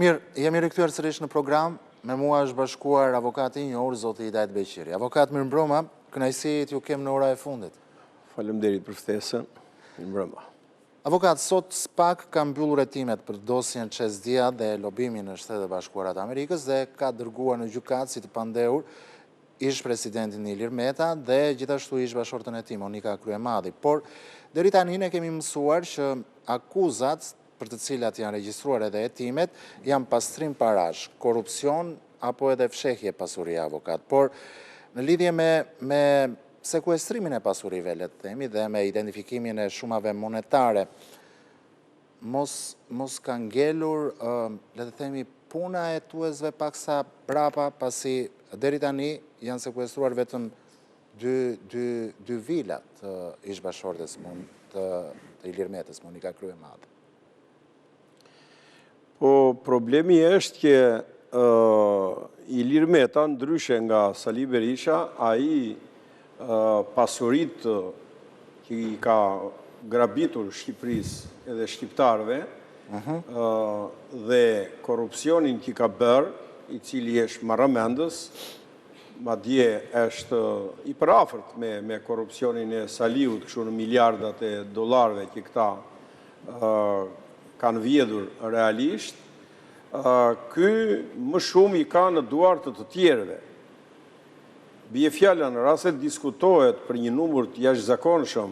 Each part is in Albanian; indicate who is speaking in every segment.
Speaker 1: Mirë, jemi rikthyer sërish në program. Me mua është bashkuar avokati i njohur zoti Hidayet Beqiri. Avokat, mirëmbrëma, kënaqësi t'ju kem në ora e fundit.
Speaker 2: Faleminderit për ftesën. Mirëmbrëma.
Speaker 1: Avokat, sot SPAK ka mbyllur hetimet për dosjen Çezdia dhe lobimin në Shtetet e Bashkuara të Amerikës dhe ka dërguar në gjykatë si të pandehur ish presidentin Ilir Meta dhe gjithashtu ish bashortën e tij Monika Kryemadi. Por deri tani ne kemi mësuar që akuzat për të cilat janë regjistruar edhe hetimet janë pastrim parash, korrupsion apo edhe fshehje pasurie, avokat. Por në lidhje me sekuestrimin e pasurive, le të themi, dhe me identifikimin e shumave monetare, mos ka ngelur, le të themi, puna e tuesve paksa brapa, pasi deri tani janë sekuestruar vetëm dy vila të ish bashortes të Ilir Metës, Monika Kryemadi.
Speaker 2: Po problemi është që Ilir Meta, ndryshe nga Sali Berisha, ai pasurit që i ka grabitur Shqipërisë edhe shqiptarëve dhe korrupsionin që ka bërë, i cili është marramendës, madje është i përafërt me korrupsionin e Saliut, kështu në miliardat e dollarëve që këta kanë vjedhur realisht, ky më shumë i ka në duart të tjerëve. Bie fjala në rast se diskutohet për një numër të jashtëzakonshëm,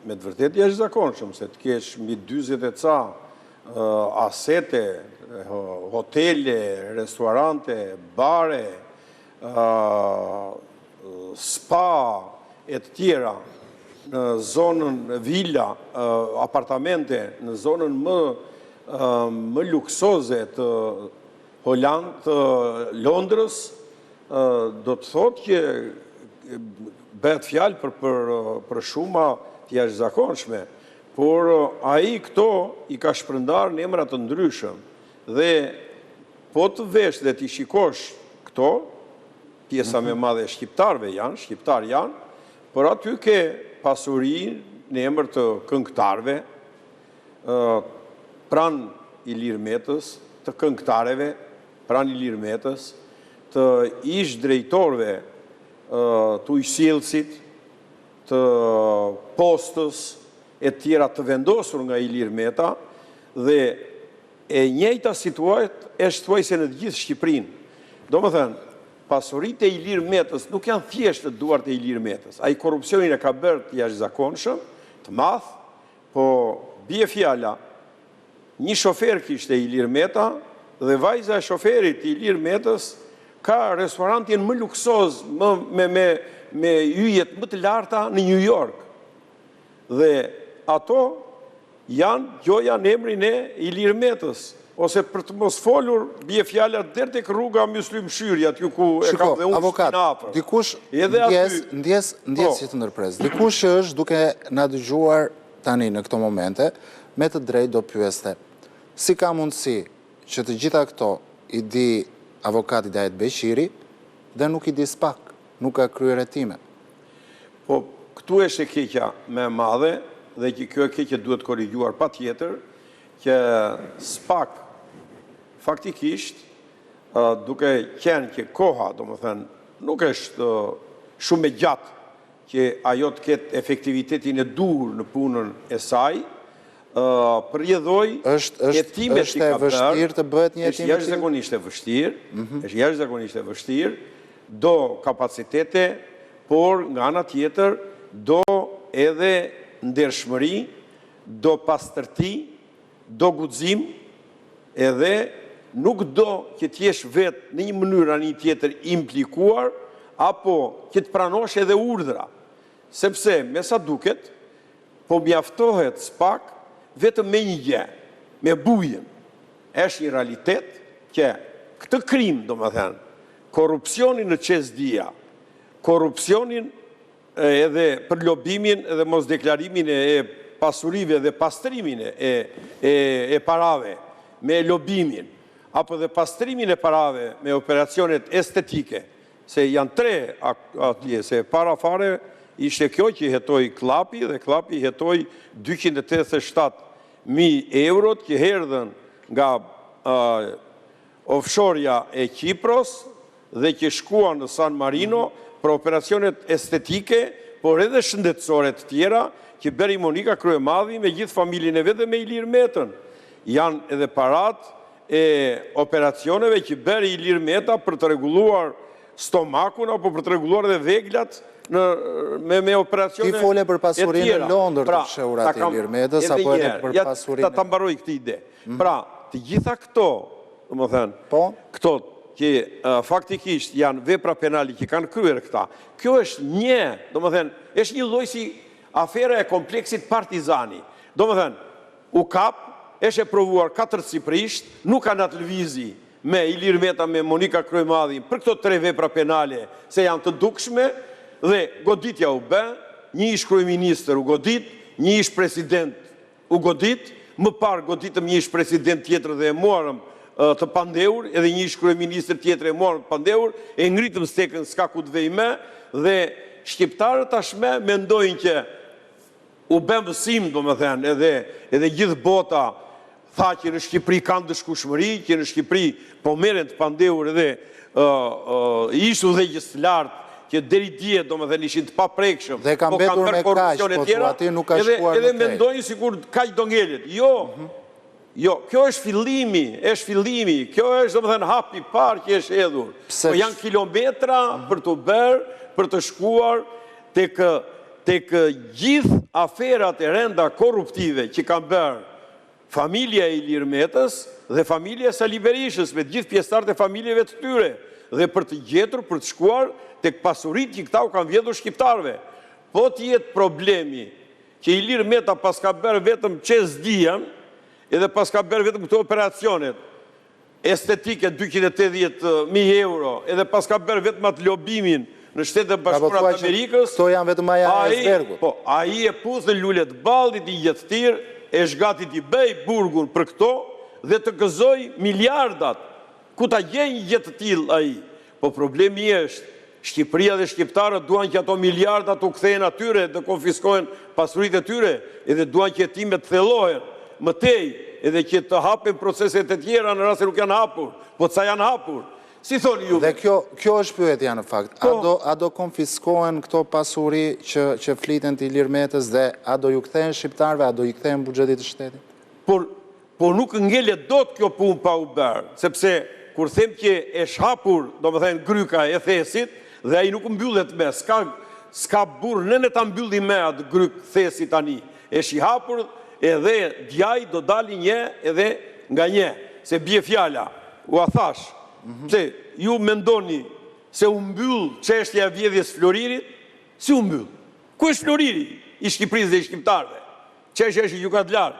Speaker 2: me të vërtetë jashtëzakonshëm, se të kesh mbi 40 e ca asete, hotele, restorante, bare, spa e të tjera, në zonën vila, apartamente, në zonën më luksoze të Holland, të Londrës, do të thotë që bëhet fjalë për shuma të jashtëzakonshme, por ai këto i ka shpërndar në emra të ndryshëm dhe po të vesh dhe ti shikosh këto, pjesa më e madhe e shqiptarëve shqiptar janë, por aty ke pasuri në emër të këngëtarëve, pranë Ilir Metës, të këngëtarëve, pranë Ilir Metës, të ish drejtorëve të ujësillësit, të postës e tjera të vendosur nga Ilir Meta, dhe e njëjta situatë është thuajse në të gjithë Shqipërinë. Domethënë, pasuritë e Ilir Metës nuk janë thjesht të duart e Ilir Metës. Ai korrupsionin e ka bërë të jashtëzakonshëm, të madh, po bie fjala, një shofer kishte Ilir Meta dhe vajza e shoferit të Ilir Metës ka restorantin më luksoz, me yjet më të larta në New York. Dhe ato gjoja në emrin e Ilir Metës. Ose për të mos folur, bie fjala deri tek rruga Myslim Shyri, aty ku e ka dhe unë
Speaker 1: avokat, dikush ndjes që të ndërpres. Dikush që është duke na dëgjuar tani në këto momente, me të drejtë do pyeste, si ka mundësi që të gjitha këto i di avokati Hidayet Beqiri dhe nuk i di SPAK, nuk ka kryer hetime?
Speaker 2: Po, këtu është e keqja më e madhe dhe që kjo e keqja duhet korrigjuar patjetër, që SPAK faktikisht duke qenë që koha, domethënë, nuk është shumë e gjatë që ajo të ketë efektivitetin e dur në punën e saj, përjedhoi hetimet që ka bërë. Është e vështirë të bëhet një hetim? Është jashtëzakonisht e vështirë, do kapacitete, por nga ana tjetër do edhe ndershmëri, do pastërti, do guxim, edhe nuk do që t'jesh vetë në një mënyrë anë tjetër implikuar, apo që të pranosh edhe urdhra. Sepse, me sa duket, po mjaftohet SPAK vetëm me një gjë, me bujën. Është një realitet që këtë krim, domethënë, korrupsionin në Çezdia, korrupsionin edhe për lobimin edhe mos deklarimin e pasurive dhe pastrimin e parave me lobimin, apo dhe pastrimin e parave me operacionet estetike, se janë 3 atje, se para fare ishte kjo që hetoj Klapi, dhe Klapi hetoj 287.000 eurot që herdhen nga offshore-ja e Kipros dhe që shkua në San Marino për operacionet estetike, por edhe shëndetësore të tjera, që beri Monika Kryemadhi me gjithë familjen e vetë dhe me Ilir Metën. Janë edhe parat e operacioneve që beri Ilir Meta për të reguluar stomakun, apo për të reguluar edhe veglat me operacione e tjera.
Speaker 1: Ti fole për pasurinë në Londër të fshehurat e Ilir Metës, apo edhe për pasurinë...
Speaker 2: Ta mbaroj këtë ide. Pra, të gjitha këto, më thënë, këto që faktikisht janë vepra penali që kanë kryer këta, kjo është një, do më thënë, është një lloj si afera e kompleksit Partizani. Do më thënë, u kap, është e provuar 4 Ciprisht, nuk kanë atë lëvizi me Ilir Meta, me Monika Kryemadhi, për këto 3 vepra penale, se janë të dukshme, dhe goditja u bë, një ish kryeministër u godit, një ish president u godit, më parë goditëm një ish president tjetër dhe e morëm të pandehur, edhe një ish kryeministër tjetër e morëm të pandehur, e ngritëm stekën s'ka ku të vejme, dhe shqiptarët tashme mendojnë që u bë mësim, do më thënë, edhe gjithë bota tha që në Shqipëri kanë dëshkushmëri, që në Shqipëri po merren të pandehur edhe ish udhëheqës të lartë, që deri dje, do më thënë, ishin të paprekshëm,
Speaker 1: dhe kam betur me kaq, po thua ati nuk ka shkuar në
Speaker 2: edhe mendojnë sikur kaq do ngelet. Jo, kjo është fillimi, kjo është, do më thënë, hapi parë që është hedhur. Po janë kilometra për të bërë, për të shkuar tek gjithë aferat e renda korruptive që kanë bërë familja e Ilir Metës dhe familja e Sali Berishës, me gjithë pjesëtarët e familjeve të tyre, dhe për të gjetur, për të shkuar tek pasurit që këta u kanë vjedhur shqiptarve. Po t'jetë problemi që Ilir Meta pas ka bërë vetëm qesdian, edhe pas ka bërë vetëm këto operacionet estetike 280.000 euro, edhe pas ka bërë vetëm atë lobimin në Shtetet Bashkuara të Amerikës,
Speaker 1: këto janë vetëm aja e icebergut.
Speaker 2: Po, ai e pusë lullet baldit i jetëtir, e shgatit i bëj burgun për këto, dhe të gëzoj miliardat, ku ta gjenjë jetë t'il ai. Po problemi është, Shqipëria dhe shqiptarët duan që ato miliardat u kthehen atyre dhe konfiskohen pasuritë e tyre, edhe duan që hetimet të thellohen mëtej, edhe që të hapen proceset e tjera në rast se nuk janë hapur, po ca janë hapur. Si thoni ju?
Speaker 1: Dhe kjo është pyetja në fakt. A do konfiskohen këto pasuri që fliten të Ilir Metës dhe a do ju kthehen shqiptarëve, a do ju kthehen buxhetit të shtetit?
Speaker 2: Por nuk ngelet dot kjo punë pa u bërë, sepse kur them që e shhapur, do më thënë gryka e thesit, dhe ai nuk mbyllet me, s'ka burr nëne ta mbylli me atë gryk thesi tani. E shihapur edhe djaj do dali një edhe nga një, se bie fjala, u a thash, se ju mendoni se u mbyll çështja e vjedhjes Floririt, si u mbyll? Ku është Floriri i Shqipërisë dhe i shqiptarëve? Çështja është gjykatë lartë.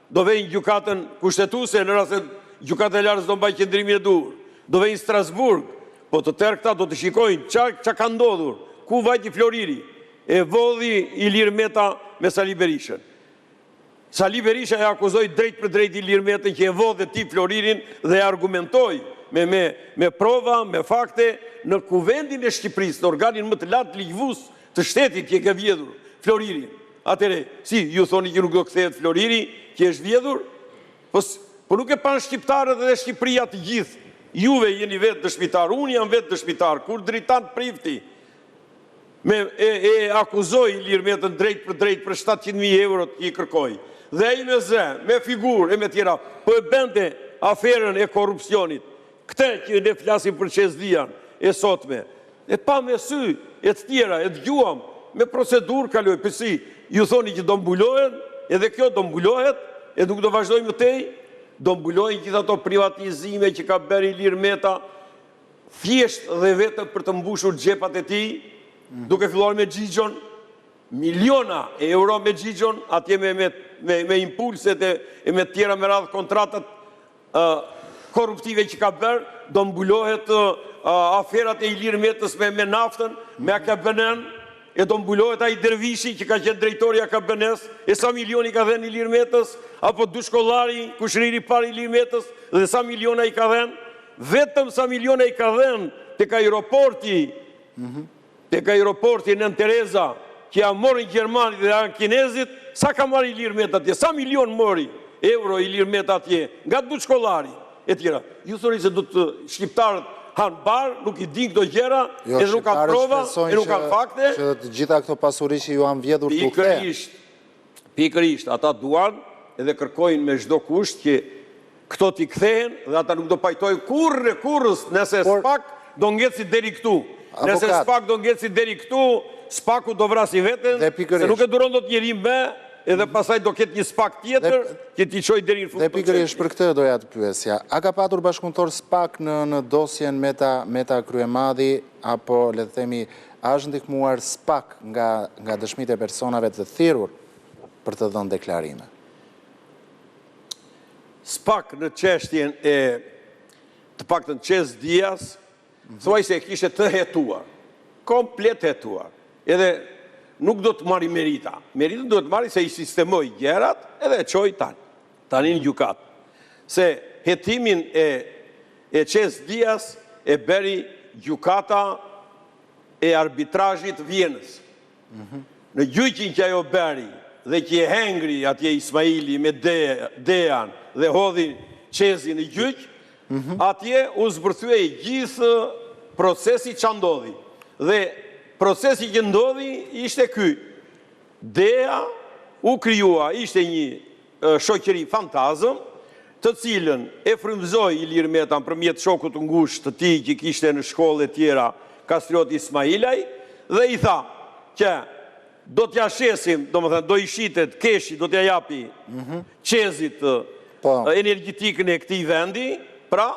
Speaker 2: Do vejnë gjykatën kushtetuese në rast se gjykata e lartë do mbaj qëndrimin e duhur. Do vejnë Strasburg, po të tërë këta do të shikojnë çka ka ndodhur, ku vajti Floriri, e vodhi Ilir Meta me Sali Berishën. Sali Berisha e akuzoi drejt për drejt Ilir Metën që e vodhe ti Floririn dhe e argumentoi me prova, me fakte, në kuvendin e Shqipërisë, në organin më të lartë ligjvus të shtetit që e ka vjedhur Floririn. Atere, si, ju thoni që nuk do kthehet Floriri, që është vjedhur? Po nuk e panë shqiptarët dhe Shqipëria të gjithë. Juve jeni vetë dëshmitar, unë jam vetë dëshmitar, kur dritan prifti e akuzoi Ilir Metën drejt për 700.000 euro të i kërkoj. Dhe i me zë, me figurë e me tjera, po e bende aferën e korupcionit. Këte që ne flasim për qesdian e sotme. E pa me sy e të tjera, e të gjuam, me procedur kaloj, përsi ju thoni që do mbulohen, edhe kjo do mbulohet, e nuk do vazhdojmë të tej, do mbulojnë gjitha ato privatizime që ka bërë Ilir Meta, thjesht dhe vetë për të mbushur xhepat e tij, duke filluar me Xhixhon, miliona euro me Xhixhon, atje me impulset e me tjera me radhë kontratat korruptive që ka bërë, do mbulohet aferat e Ilir Metës me naftën, me AKBN, e do mbulohet ai Dervishi që ka qenë drejtori i AKBN-s, e sa milioni ka dhënë Ilir Metës, apo dushkollari, kushriri parë Ilir Metës, dhe sa miliona i ka dhënë, vetëm sa miliona i ka dhënë tek aeroporti Nën Tereza, që ja morin Gjermanit dhe Kinezit, sa ka marrë Ilir Meta atje, sa milion mori euro Ilir Meta atje, nga dushkollari, e tjera. Ju thoni se do të shqiptarët hanë barë, nuk i din këto gjera, edhe nuk kanë prova, e nuk kanë fakte.
Speaker 1: Që të gjitha këto pasuri që ju han vjedhur të kthehen.
Speaker 2: Pikërisht, ata duan edhe kërkojnë me çdo kusht që këto t'i kthehen dhe ata nuk do pajtojnë kurrës, nëse SPAK do ngeci deri këtu. Nëse SPAK do ngeci deri këtu, SPAK-u do vrasi veten, se nuk e duron dot njeri më, edhe pasaj do ketë një SPAK tjetër që t'i çojë deri në fund.
Speaker 1: Dhe pikërisht për këtë doja të pyesja. A ka patur bashkëpunëtor SPAK në dosjen Meta Kryemadhi, apo le të themi a është ndihmuar SPAK nga dëshmitë e personave të thirrur për të dhënë deklarime?
Speaker 2: SPAK në çështjen e të paktën Qez Dias, thuaj se e kishte të hetuar, komplet hetuar. Edhe nuk do të marri merita. Meritën do të marri se i sistemoj gjerat edhe e qoj tani në gjukat. Se hetimin e Qez Dias e beri gjukata e arbitrazhit Vjenës. Në gjyqin që ajo beri dhe që e hengri atje Ismaili me Dejan dhe hodhi Qezi në gjyq, atje u zbërthye gjithë procesi që ndodhi. Dhe procesi që ndodhi ishte ky. Deja u kryua, ishte një shoqëri fantazëm, të cilën e frymëzoi Ilir Meta përmjet shokut të ngushtë të tij që kishte në shkollë e tjera, Kastrioti Ismailaj, dhe i tha që do t'ja shesim, do i shitet keshi, do t'ja japi Qezit energjetikën e këtij vendi, pra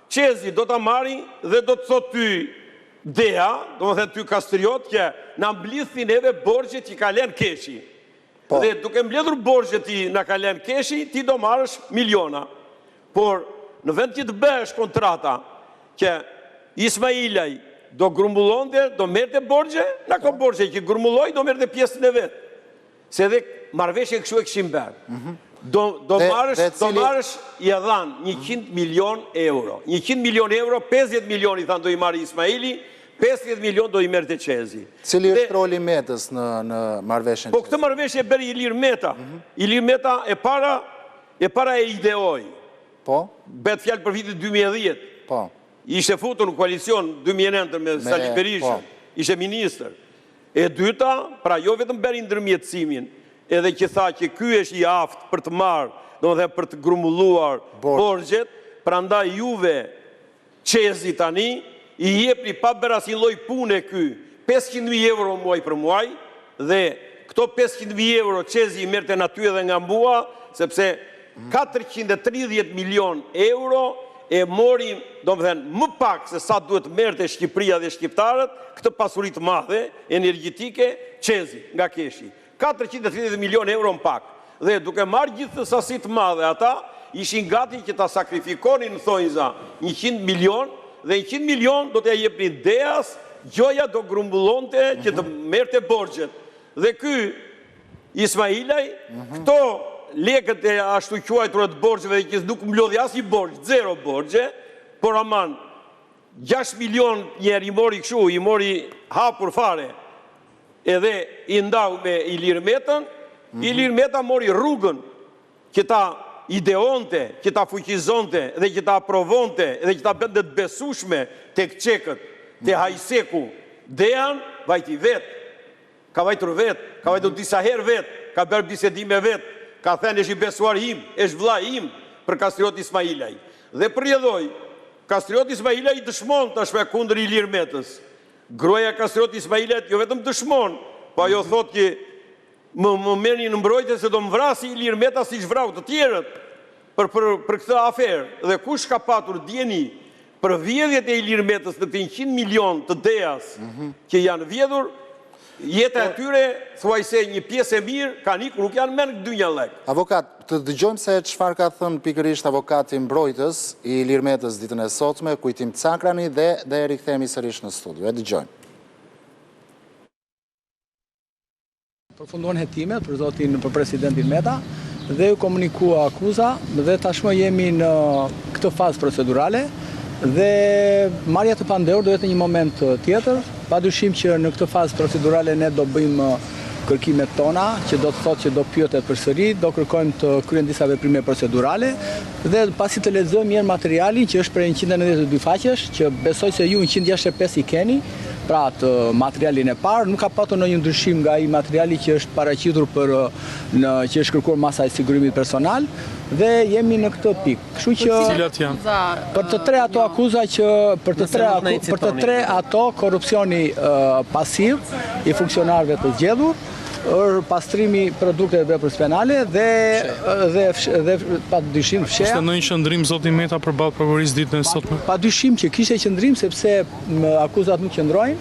Speaker 2: Qezi do t'a marri dhe do të thot ty Deja, ty Kastriot, që na mblidhin edhe borxhet që ka lënë keshi. Dhe duke mbledhur borxhet që na ka lënë keshi, ti do marrësh miliona. Por në vend që të bësh kontrata që Ismailaj do grumbullonte, do merrte borxhe, na ka borxhe që grumbulloi, do merrte pjesën e vet. Se edhe marrëveshje kështu e kishim bërë. Do marrësh i dhan 100 milion euro. 100 milion euro, 50 milion i thanë do i marrë Ismaili, 50 milion do i merrte Qezi.
Speaker 1: Cili është roli Metës në marrëveshjen?
Speaker 2: Po këtë marrëveshje e bëri Ilir Meta. Ilir Meta e para e ideoi.
Speaker 1: Po?
Speaker 2: Bet fjalë për vitin 2010.
Speaker 1: Po.
Speaker 2: Ishte futur në koalicion 2009 me Sali Berishën. Ishte ministër. E dyta, pra jo vetëm bëri ndërmjetësimin, edhe që tha që ky është i aftë për të marrë, domethënë për të grumbulluar borxhet, prandaj juve Qezi tani i jepni pa bërë asnjë lloj pune ky 500.000 euro muaj për muaj, dhe këto 500.000 euro Qezi i merrte aty edhe nga mbua, sepse 430 milion euro e mori, domethënë më pak se sa duhet merrte Shqipëria dhe shqiptarët këtë pasuri të madhe energjetike Qezi nga keshi. 430 milion euro më pak. Dhe duke marrë gjithë të sasi të madhe, ata ishin gati që ta sakrifikonin në thonjza 100 milion, dhe 100 milion do t'ja jepni Dejas, gjoja do grumbullonte që të merrte borxhet. Dhe ky Ismailaj, këto lekët e ashtu quajtura të borxheve që nuk mblodhi asnjë borxh, zero borxhe, por aman 6 milion njerë i mori kështu, i mori hapur fare, edhe i ndau me Ilir Metën, Ilir Meta mori rrugën që ta ideonte, që ta fuqizonte dhe që ta aprovonte dhe që ta bënte të besueshme tek çekët, te Hajseku. Dejan vajti vet, ka vajtur vet, ka vajtur disa herë vet, ka bërë bisedime vet, ka thënë është i besuar im, është vëlla im për Kastriot Ismailaj. Dhe përjedhoi, Kastriot Ismailaj dëshmon tashme kundër Ilir Metës. Gruaja Kastriot Ismailaj jo vetëm dëshmon, po ajo thotë që më merrni në mbrojtje se do më vrasi Ilir Meta si vrau të tjerët për këtë aferë. Dhe kush ka patur djeni për vjedhjet e Ilir Metës në të 100 milion të Dejas që janë vjedhur, jeta e tyre, thuaj se një pjesë e mirë, kanë ikur, nuk janë merr dynja lek.
Speaker 1: Avokat, të dëgjojmë se çfarë ka thënë pikërisht avokati mbrojtës i Ilir Metës ditën e sotme, Kujtim Cakrani, dhe rikthehemi sërish në studio. E dëgjojmë.
Speaker 3: Përfunduan hetimet për presidentin Meta dhe u komunikua akuza dhe tashmë jemi në këtë fazë procedurale dhe marrja të pandehur do jetë një moment tjetër, padyshim që në këtë fazë procedurale ne do bëjmë kërkimet tona, që do të thotë që do pyetet përsëri, do kërkojmë të kryen disa veprime procedurale dhe pasi të lexojmë mirë materialin që është për 192 faqesh, që besoj se ju 165 i keni, pra të materialin e parë, nuk ka patur ndonjë ndryshim nga ai materiali që është paraqitur që është kërkuar masa e sigurimit personal dhe jemi në këtë pikë. Kështu që
Speaker 4: cilat janë?
Speaker 3: Për të tre ato akuza që për të tre ato korrupsioni pasiv i funksionarëve të zgjedhur, pastrimi produkteve veprës penale dhe padyshim fshehja.
Speaker 4: Ishte ndonjë qëndrim zoti Meta përballë prokurorisë ditën e sotme?
Speaker 3: Padyshim që kishte qëndrim sepse akuzat nuk qëndrojnë.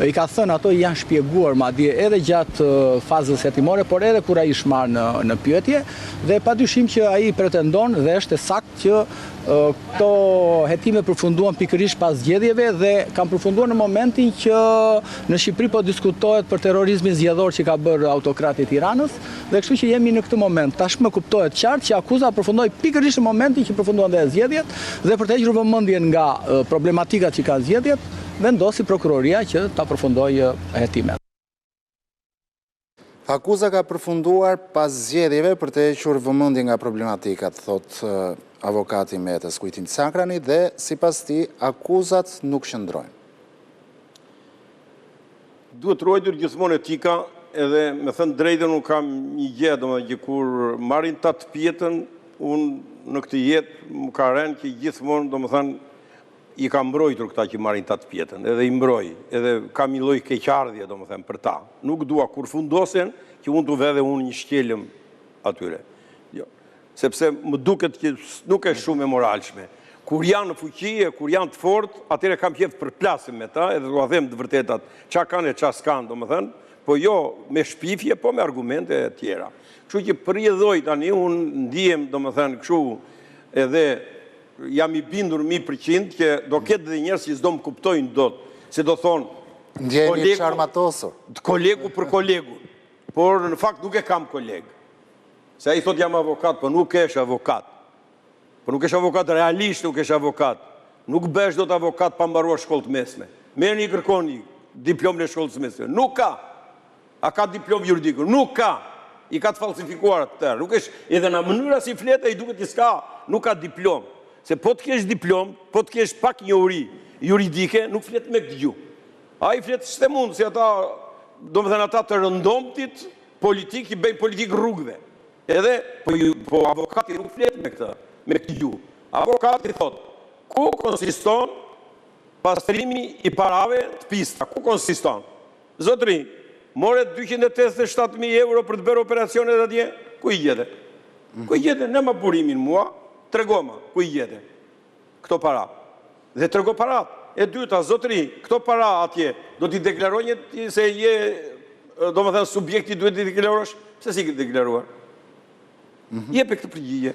Speaker 3: I ka thënë ato janë shpjeguar madje edhe gjatë fazës hetimore, por edhe kur ai është marrë në pyetje dhe padyshim që ai pretendon dhe është saktë që këto hetime përfunduan pikërisht pas zgjedhjeve dhe kanë përfunduar në momentin që në Shqipëri po diskutohet për terrorizmin zgjedhor që ka bërë autokrati i Tiranës dhe kështu që jemi në këtë moment. Tashmë kuptohet qartë që akuza përfundoi pikërisht në momentin që përfunduan dhe zgjedhjet dhe për të hequr vëmendjen nga problematikat që kanë zgjedhjet, vendosi prokuroria që ta përfundojë hetimet.
Speaker 1: Akuza ka përfunduar pas zgjedhjeve për të hequr vëmendjen nga problematikat, thot avokati Metës Kujtim Cakrani dhe sipas tij akuzat nuk qëndrojnë.
Speaker 2: Duhet ruajtur gjithmonë etika, edhe me thënë drejtën unë kam një gjë, domethënë kur marrin ta të pjetën, unë në këtë jetë më ka rënë që gjithmonë domethënë i ka mbrojtur këta që marrin ta të pjetën, edhe i mbroj, edhe kam një lloj keqardhje domethënë për ta. Nuk dua kur fundosen që unë të vedhe unë një shkelëm atyre. Jo. Sepse më duket që nuk është shumë e moralshme. Kur janë në fuqi, kur janë të fortë, atëre kam qejf për plasim me ta, edhe do a them të vërtetat, çka kanë e çka s'kan, domethënë, po jo me shpifje, po me argumente e tjera. Kështu që përjedhoj tani unë ndihem domethënë kështu edhe jam i bindur 100% që do ketë dhe njerëz që s'do më kuptojnë dot, se do thonë
Speaker 1: ndjeheni çarmatosur.
Speaker 2: Kolegu për kolegu. Por në fakt nuk e kam koleg. Se ai thot jam avokat, po nuk kesh avokat. Po nuk kesh avokat realisht, nuk kesh avokat. Nuk bësh dot avokat pa mbaruar shkollë të mesme. Merrni kërkoni diplomën e shkollës së mesme. Nuk ka. A ka diplomë juridike? Nuk ka. I ka të falsifikuar atë. Nuk është edhe në mënyra si flet ai duket që s'ka, nuk ka diplomë. Se po të kesh diplom, po të kesh pak njohuri juridike, nuk flet me këtë gjuhë. Ai flet s'te mund, si ata, domethënë ata të rëndomtit politik i bëjnë politik rrugëve. Edhe po avokati nuk flet me këtë gjuhë. Avokati thot, ku konsiston pastrimi i parave të pista? Ku konsiston? Zotri, more 287.000 euro për të bërë operacionet atje? Ku i gjete? Ku i gjete? Në ma burimin mua, tregoma, ku i gjete? Këto para. Dhe trego parat. E dyta, zotri, këto para atje, do t'i deklarojnë se je, do më thënë, subjekti duhet t'i deklarosh? Pse si këtë deklaruar? Jepe këtë përgjigje.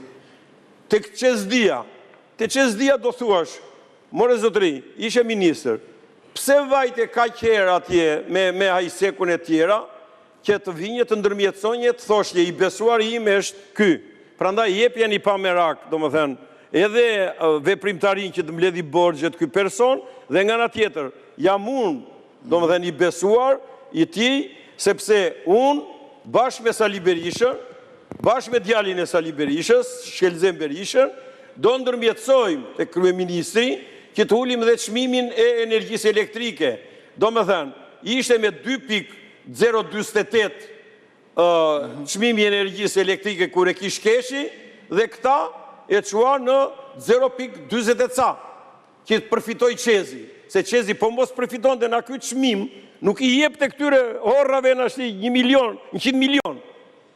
Speaker 2: Te qezdia do thuash, more zotri, ishe ministër, pse vajte ka qërë atje me hajsekun e tjera, që të vinje të ndërmjetësonje të thoshje, i besuar im është ky. Prandaj jepja një pa merak, do më thënë, edhe veprimtarin që të mbledhi borxhet ky person, dhe nga nga tjetër, jam unë, do më thënë, i besuar, i ti, sepse unë, bashkë me Sali Berishën, bashkë me djalin e Sali Berishës, Shkelzem Berishën, do ndërmjetësojmë të kryeministri, që të ulim dhe çmimin e energjisë elektrike. Do më thënë, ishte me 2.028 çmimi i energjisë elektrike kur e kish keshi dhe këta e çua në 0.40 ca që të përfitoj qezi. Se qezi po mos përfiton dhe na ky çmim nuk i jep të këtyre horrave në ashtë 1 milion, 100 milion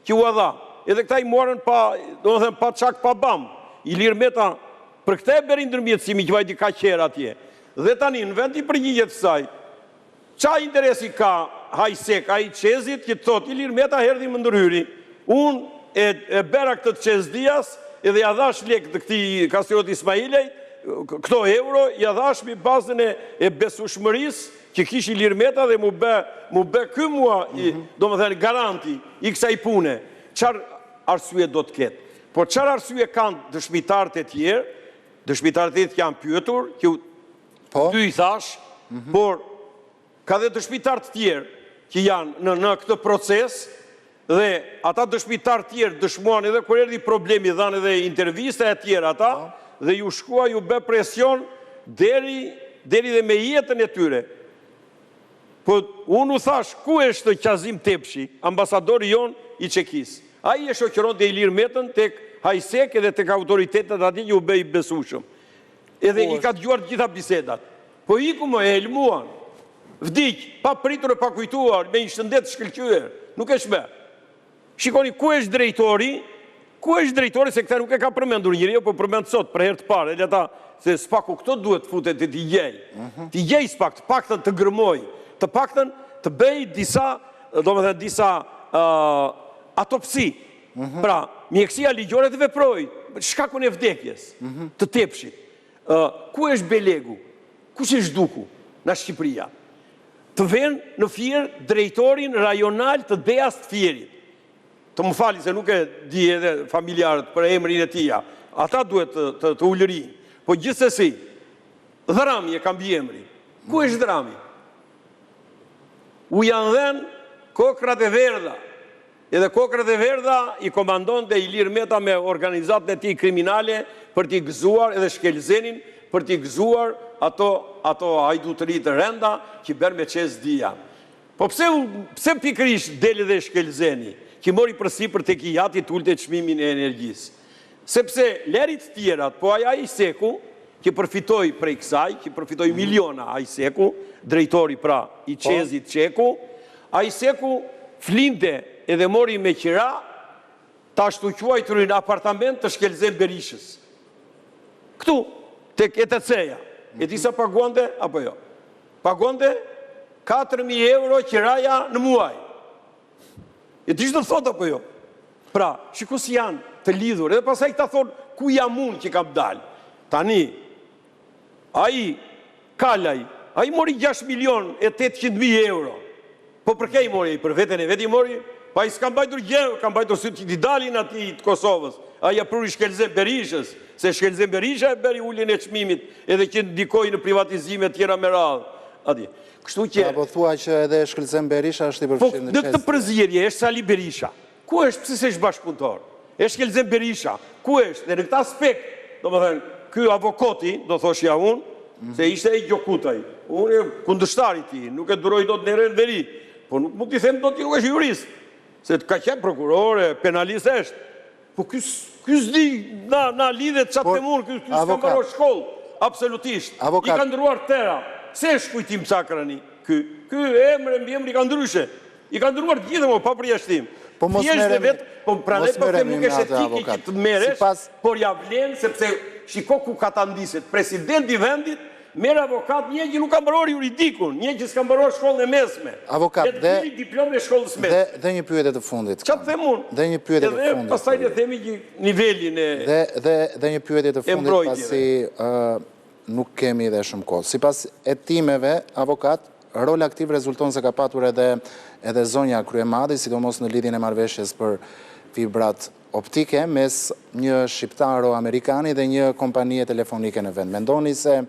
Speaker 2: që u dha. Edhe këta i morën pa çak pa bam. Ilir Meta për këta e beri ndërmjetësimi që vajti ka qera atje. Dhe tani në vend i përgjigjet kësaj, qa interesi ka hajsek, a i qezit, që të thot, Ilir Meta herdi më ndërhyri. Unë e bera këtë qezdijas, edhe ja dhash lek të këti Kastriot Ismailej, këto euro, ja dhash mi bazën e besueshmërisë që kish Ilir Meta dhe mu bë ky mua, do më thënë, garanti i kësaj pune. Qarë arsye do të ketë? Por qarë arsye kanë dëshmitarët e tjerë, dëshmitarët e tjerë janë pyetur, që ty i thash, por ka dhe dëshmitarët tjerë që janë në këtë proces, dhe ata dëshmitar tjerë dëshmuan edhe kur erdhi problemi dhanë edhe intervista e tjera ata, dhe ju shkua ju bë presion deri dhe me jetën e tyre. Po unë u thash, ku është Qazim Tepshi, ambasadori jon i Çekisë? Ai e shoqëron dhe Ilir Metën tek Hajsek edhe tek autoritetet aty që u bë i besueshëm. Edhe i ka dëgjuar të gjitha bisedat. Po iku më e elmuan. Vdiq, pa pritur e pa kujtuar, me një shëndet shkëlqyer. Nuk e shme. Shikoni, ku është drejtori? Ku është drejtori, se këta nuk e ka përmendur njëri, po përmend sot, për herë të parë. E leta, se Spaku këto duhet futet e t'i gjej. T'i gjej Spak, të paktën të gërmoj, të paktën të bëj disa, do me dhe disa atopsi. Pra, mjekësia ligjore të veproj, shkakun e vdekjes, të Tepshit. Ku është Belegu? Ku është Duku në Shqipëria? Të venë në Fier drejtorin rajonal të Deas të Fierit. Të më fali se nuk e di edhe familjarët për emrin e tia. Ata duhet të ullërin. Po gjithsesi, Dhrami e kam bi emri. Ku është Dhrami? U janë dhenë Kokrat e Verdha. Edhe Kokrat e Verdha i komandon dhe Ilir Meta me organizatën e tij kriminale për t'i gëzuar edhe Shkelzenin, për t'i gëzuar ato hajdutëri të renda që bërë me qes dia. Po pse pikërisht deli dhe Shkelzeni, që mori përsipër tek i jati t'ulte çmimin e energjisë? Sepse lerit tjerat, po aja Ajseku, që përfitoj prej kësaj, që përfitoj miliona Ajseku, drejtori pra i qezit Qeku, Ajseku flinte edhe mori me qira, ta ashtu quajturin apartament të Shkelzen Berishës. Këtu, tek ETC-ja. E ti sa paguante, apo jo? Paguante 4.000 euro qiraja në muaj. E ti shtë të thot, apo jo? Pra, shiku si janë të lidhur, edhe pasaj ta thonë, ku jam unë që kam dalë? Tani, aji, Kalaj, aji mori 6.800.000 euro. Po për kej mori? Për veten e veti mori? Pa i s'kam bajtur gjë, kam bajtur sy që t'i dalin ati të Kosovës. Aja pruri Shkelzen Berishës, se Shkelzen Berisha e beri ullin e çmimit, edhe që ndikoj në privatizime tjera me radhë. Ati, kështu që...
Speaker 1: Apo thua që edhe Shkelzen Berisha është i
Speaker 2: Po,
Speaker 1: përfshirë në
Speaker 2: në
Speaker 1: qes?
Speaker 2: këtë përzierje, është Sali Berisha. Ku është, pëse se është bashkëpunëtor? Është Shkelzen Berisha. Ku është? Dhe në këtë aspekt, do më thënë, ky avokati, do thoshja unë, se ishte e gjokutaj. Unë e kundështari ti, nuk e duroj do të nërën veri. Po nuk mund t'i them do t'i nuk është jurist. Se ka qenë prokurore, penalist është. Po ky s'di na lidhet qatë të mund, ky s'ka mbaroj shkollë. Absolutisht. I ka ndëruar tëra. Se është kujtim Cakrani? Ky emre mbi emri ka ndryshe. I ka ndëruar gjithë më pa përjashtim.
Speaker 1: Po mos merremi.
Speaker 2: Po pranë po them nuk është etike që të merresh, por ja vlen sepse shiko ku ka ta ndiset. Presidenti i vendit merr avokat, një që nuk ka mbaruar juridikun, një që s'ka mbaruar shkollën e mesme.
Speaker 1: Avokat,
Speaker 2: dhe diplomën e shkollës mesme.
Speaker 1: Dhe një pyetje të fundit.
Speaker 2: Çfarë them unë?
Speaker 1: Dhe një pyetje të fundit.
Speaker 2: Edhe pastaj të themi që nivelin e
Speaker 1: dhe një pyetje të fundit pasi nuk kemi dhe shumë kohë. Sipas hetimeve, avokat, rol aktiv rezulton se ka patur edhe zonja Kryemadi, sidomos në lidhjen e marrëveshjes për fibrat optike mes një shqiptaro-amerikani dhe një kompanie telefonike në vend. Mendoni se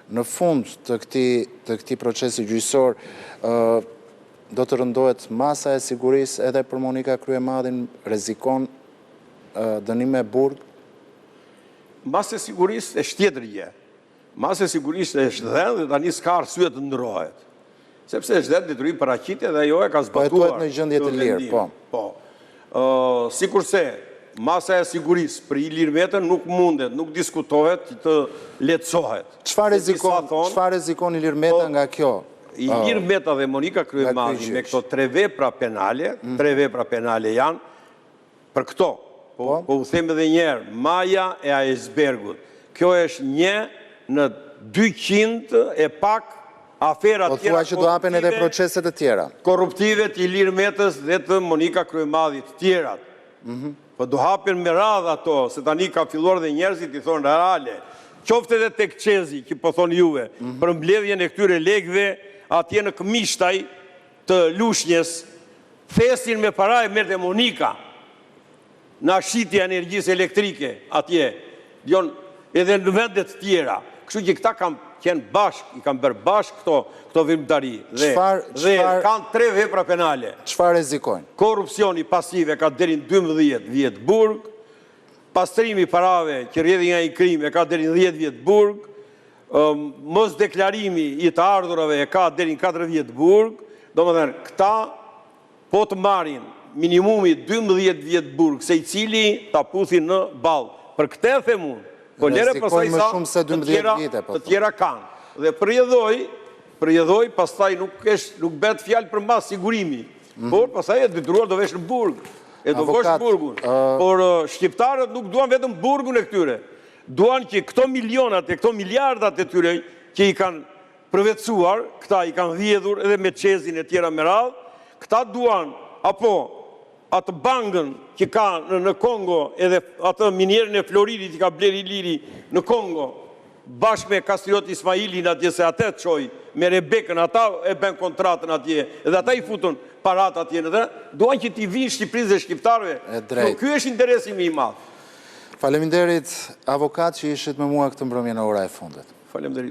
Speaker 1: në fund të këtij procesi gjyqësor do të rëndohet masa e sigurisë edhe për Monika Kryemadin, rrezikon dënim me burg?
Speaker 2: Masa e sigurisë është tjetër gjë. Masa e sigurisë është dhënë dhe tani s'ka arsye të ndrohet. Sepse është dhënë detyrim paraqitje dhe ajo e ka zbatuar.
Speaker 1: Po jetuhet në gjendje të lirë, po.
Speaker 2: Po. Sikurse masa e sigurisë për Ilir Metën nuk mundet, nuk diskutohet të lehtësohet.
Speaker 1: Çfarë rrezikon Ilir Meta nga kjo?
Speaker 2: Ilir Meta dhe Monika Kryemadi me këto 3 vepra penale janë për këto. Po u them edhe një herë, maja e icebergut. Kjo është një në 200 e pak afera
Speaker 1: tjera. Po thua që do hapen edhe proceset e tjera.
Speaker 2: Korruptive të Ilir Metës dhe të Monika Kryemadit tjerat. Po do hapen me radhë ato, se tani ka filluar dhe njerëzit i thonë reale. Qofte edhe tek qezi, që po thonë juve, për mbledhjen e këtyre legve, atje në këmishtaj të Lushnjës, thesin me para e merrte Monika, në shitja energjisë elektrike atje, edhe në vendet tjera. Kështu që këta kam qenë bashkë, i kanë bërë bashkë këto vimtari. Dhe kanë 3 vepra penale.
Speaker 1: Çfarë rrezikojnë?
Speaker 2: Korupcioni pasive ka deri në 12 vjet burg, pastrimi parave që rrjedhin nga i krimi ka deri në 10 vjet burg, mos deklarimi i të ardhurave ka deri në 4 vjet burg. Domethënë, këta po të marrin minimumi 12 vjet burg, se i cili ta puthin në ballë. Për këtë e them unë. Po lere pastaj sa të tjera kanë. Dhe përjedhoj, pastaj nuk bet fjalë për mas sigurimi. Por pastaj e detyruar do vesh në burg. E do vesh burgun. Por shqiptarët nuk duan vetëm burgun e këtyre. Duan që këto milionat e këto miliardat e tyre që i kanë përvetësuar, këta i kanë vjedhur edhe me çezin e tjera me radhë, këta duan apo atë bangën që ka në Kongo edhe atë minierën e Floridit që ka bler Iliri në Kongo bashkë me Kastriot Ismailin atje se atë të qoj me Rebekën, ata e ben kontratën atje edhe ata i futun parat atje në dhe duan që t'i vinë Shqipërisë dhe shqiptarve. Ky është interesi më i madh.
Speaker 1: Faleminderit avokat që ishit me mua këtë mbrëmje në ora e fundit.
Speaker 2: Faleminderit.